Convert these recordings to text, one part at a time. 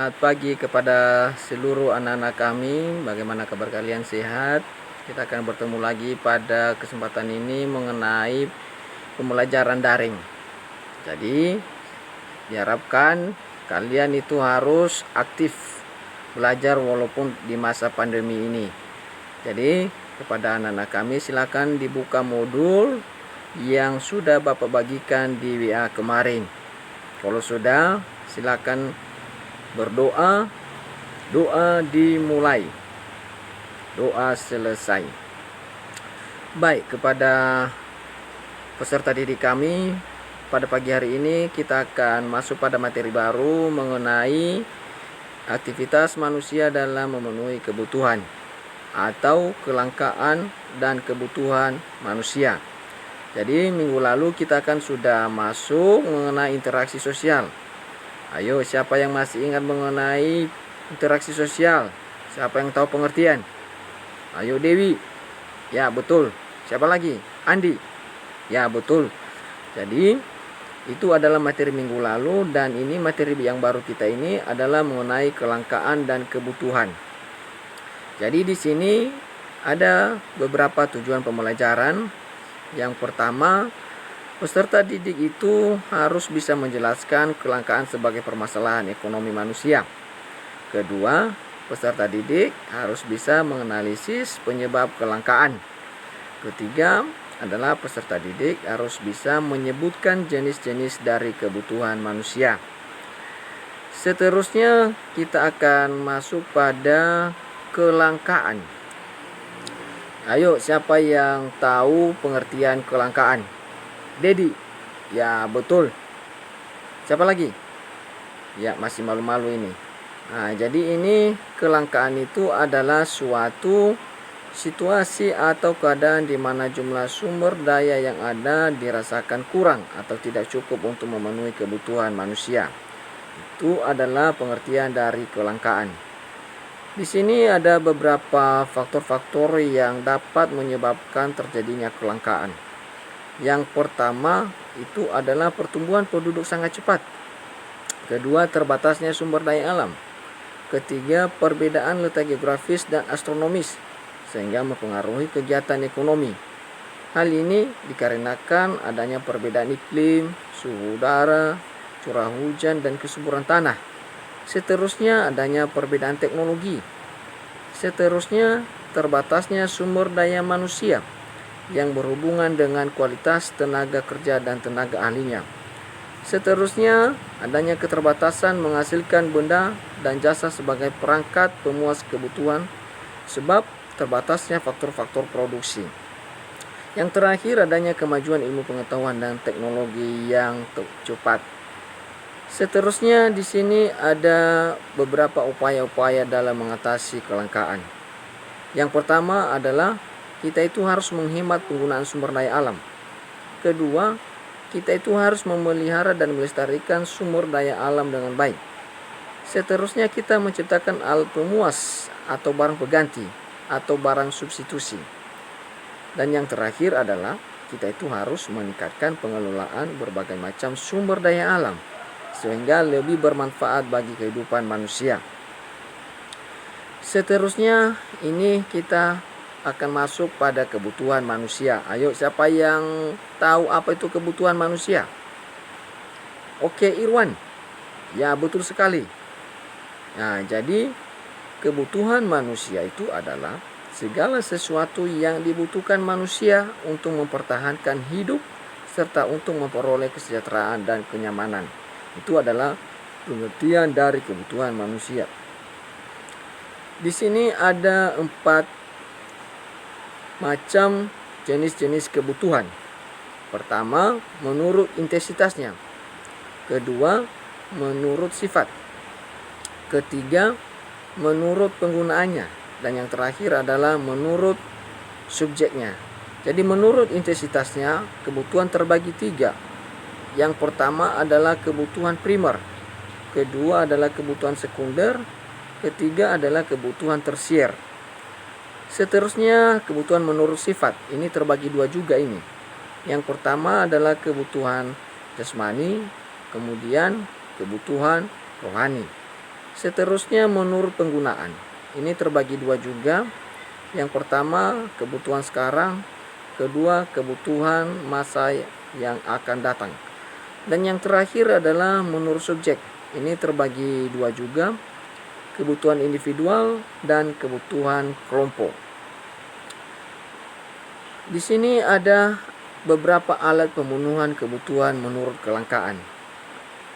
Selamat pagi kepada seluruh anak-anak kami. Bagaimana kabar kalian, sehat? Kita akan bertemu lagi pada kesempatan ini mengenai pembelajaran daring. Jadi diharapkan kalian itu harus aktif belajar walaupun di masa pandemi ini. Jadi kepada anak-anak kami silakan dibuka modul yang sudah Bapak bagikan di WA kemarin. Kalau sudah, silakan berdoa, doa dimulai, doa selesai. Baik, kepada peserta didik kami, pada pagi hari ini kita akan masuk pada materi baru mengenai aktivitas manusia dalam memenuhi kebutuhan atau kelangkaan dan kebutuhan manusia. Jadi minggu lalu kita kan sudah masuk mengenai interaksi sosial. Ayo, siapa yang masih ingat mengenai interaksi sosial? Siapa yang tahu pengertian? Ayo, Dewi. Ya, betul. Siapa lagi? Andi. Ya, betul. Jadi itu adalah materi minggu lalu, dan ini materi yang baru kita ini adalah mengenai kelangkaan dan kebutuhan. Jadi di sini ada beberapa tujuan pembelajaran. Yang pertama, peserta didik itu harus bisa menjelaskan kelangkaan sebagai permasalahan ekonomi manusia. Kedua, peserta didik harus bisa menganalisis penyebab kelangkaan. Ketiga adalah peserta didik harus bisa menyebutkan jenis-jenis dari kebutuhan manusia. Seterusnya kita akan masuk pada kelangkaan. Ayo, siapa yang tahu pengertian kelangkaan? Dedi. Ya, betul. Siapa lagi? Ya, masih malu-malu ini. Nah, jadi ini kelangkaan itu adalah suatu situasi atau keadaan di mana jumlah sumber daya yang ada dirasakan kurang atau tidak cukup untuk memenuhi kebutuhan manusia. Itu adalah pengertian dari kelangkaan. Di sini ada beberapa faktor-faktor yang dapat menyebabkan terjadinya kelangkaan. Yang pertama itu adalah pertumbuhan penduduk sangat cepat. Kedua, terbatasnya sumber daya alam. Ketiga, perbedaan letak geografis dan astronomis sehingga mempengaruhi kegiatan ekonomi. Hal ini dikarenakan adanya perbedaan iklim, suhu udara, curah hujan, dan kesuburan tanah. Seterusnya, adanya perbedaan teknologi. Seterusnya, terbatasnya sumber daya manusia yang berhubungan dengan kualitas tenaga kerja dan tenaga ahlinya. Seterusnya, adanya keterbatasan menghasilkan benda dan jasa sebagai perangkat pemuas kebutuhan sebab terbatasnya faktor-faktor produksi. Yang terakhir, adanya kemajuan ilmu pengetahuan dan teknologi yang cepat. Seterusnya, di sini ada beberapa upaya-upaya dalam mengatasi kelangkaan. Yang pertama adalah kita itu harus menghemat penggunaan sumber daya alam. Kedua, kita itu harus memelihara dan melestarikan sumber daya alam dengan baik. Seterusnya, kita menciptakan alat pemuas atau barang pengganti atau barang substitusi. Dan yang terakhir adalah kita itu harus meningkatkan pengelolaan berbagai macam sumber daya alam sehingga lebih bermanfaat bagi kehidupan manusia. Seterusnya, ini kita akan masuk pada kebutuhan manusia. Ayo, siapa yang tahu apa itu kebutuhan manusia? Oke, Irwan. Ya, betul sekali. Nah, jadi kebutuhan manusia itu adalah segala sesuatu yang dibutuhkan manusia untuk mempertahankan hidup serta untuk memperoleh kesejahteraan dan kenyamanan. Itu adalah pengertian dari kebutuhan manusia. Di sini ada 4 macam jenis-jenis kebutuhan. Pertama, menurut intensitasnya. Kedua, menurut sifat. Ketiga, menurut penggunaannya. Dan yang terakhir adalah menurut subjeknya. Jadi menurut intensitasnya, kebutuhan terbagi 3. Yang pertama adalah kebutuhan primer. Kedua adalah kebutuhan sekunder. Ketiga adalah kebutuhan tersier. Seterusnya, kebutuhan menurut sifat. Ini terbagi 2 juga ini. Yang pertama adalah kebutuhan jasmani, kemudian kebutuhan rohani. Seterusnya menurut penggunaan. Ini terbagi dua juga. Yang pertama kebutuhan sekarang, kedua kebutuhan masa yang akan datang. Dan yang terakhir adalah menurut subjek. Ini terbagi dua juga, kebutuhan individual dan kebutuhan kelompok. Di sini ada beberapa alat pemenuhan kebutuhan menurut kelangkaan.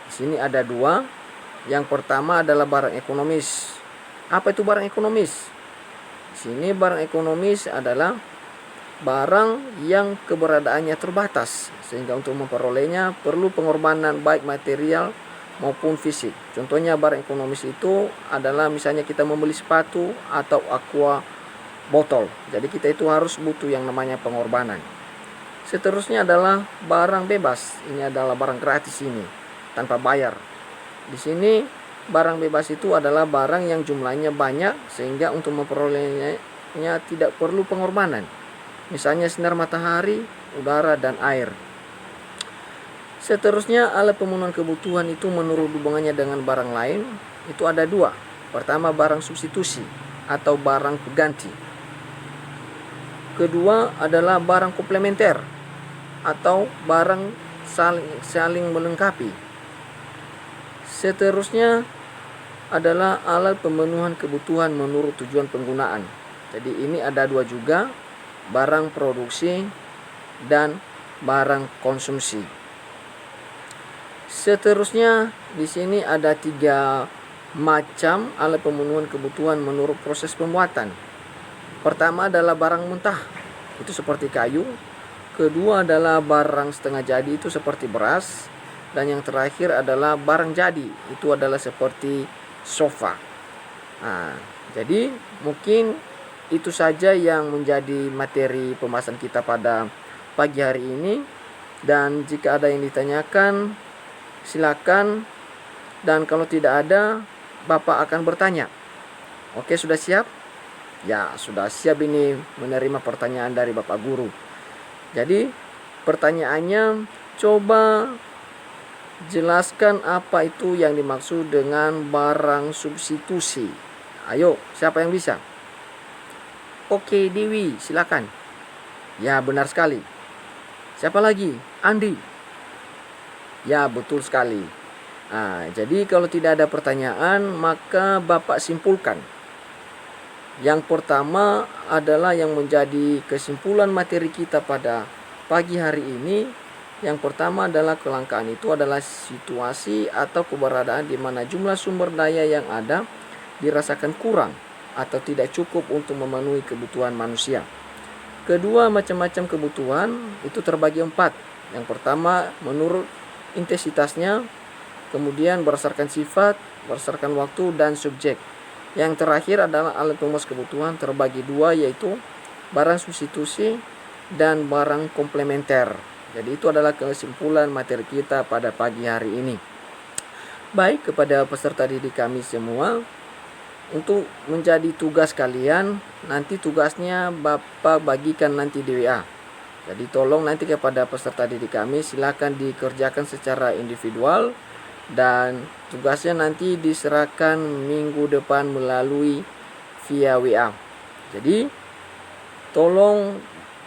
Di sini ada dua. Yang pertama adalah barang ekonomis. Apa itu barang ekonomis? Di sini barang ekonomis adalah barang yang keberadaannya terbatas, sehingga untuk memperolehnya perlu pengorbanan baik material maupun fisik. Contohnya barang ekonomis itu adalah misalnya kita membeli sepatu atau aqua botol. Jadi kita itu harus butuh yang namanya pengorbanan. Seterusnya adalah barang bebas. Ini adalah barang gratis ini, tanpa bayar. Di sini barang bebas itu adalah barang yang jumlahnya banyak sehingga untuk memperolehnya tidak perlu pengorbanan. Misalnya sinar matahari, udara, dan air. Seterusnya alat pemenuhan kebutuhan itu menurut hubungannya dengan barang lain itu ada dua. Pertama barang substitusi atau barang pengganti. Kedua adalah barang komplementer atau barang saling melengkapi. Seterusnya adalah alat pemenuhan kebutuhan menurut tujuan penggunaan. Jadi ini ada dua juga, barang produksi dan barang konsumsi. Seterusnya di sini ada 3 macam alat pemenuhan kebutuhan menurut proses pembuatan. Pertama adalah barang mentah, itu seperti kayu. Kedua adalah barang setengah jadi, itu seperti beras. Dan yang terakhir adalah barang jadi, itu adalah seperti sofa. Jadi mungkin itu saja yang menjadi materi pembahasan kita pada pagi hari ini. Dan jika ada yang ditanyakan, silakan. Dan kalau tidak ada, Bapak akan bertanya. Oke, sudah siap? Ya, sudah siap ini menerima pertanyaan dari Bapak Guru. Jadi, pertanyaannya, coba jelaskan apa itu yang dimaksud dengan barang substitusi. Ayo, siapa yang bisa? Oke, Dewi, silakan. Ya, benar sekali. Siapa lagi? Andi. Ya, betul sekali. Jadi kalau tidak ada pertanyaan, maka Bapak simpulkan. Yang pertama adalah yang menjadi kesimpulan materi kita pada pagi hari ini. Yang pertama adalah kelangkaan itu adalah situasi atau keberadaan di mana jumlah sumber daya yang ada dirasakan kurang atau tidak cukup untuk memenuhi kebutuhan manusia. Kedua, macam-macam kebutuhan itu terbagi 4. Yang pertama menurut intensitasnya, kemudian berdasarkan sifat, berdasarkan waktu, dan subjek. Yang terakhir adalah alat pemenuhan kebutuhan terbagi 2, yaitu barang substitusi dan barang komplementer. Jadi itu adalah kesimpulan materi kita pada pagi hari ini. Baik, kepada peserta didik kami semua, untuk menjadi tugas kalian, nanti tugasnya Bapak bagikan nanti di WA. Jadi tolong nanti kepada peserta didik kami silakan dikerjakan secara individual, dan tugasnya nanti diserahkan minggu depan melalui via WA. Jadi tolong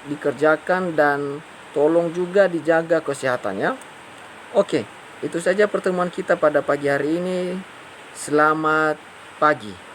dikerjakan dan tolong juga dijaga kesehatannya. Oke, itu saja pertemuan kita pada pagi hari ini. Selamat pagi.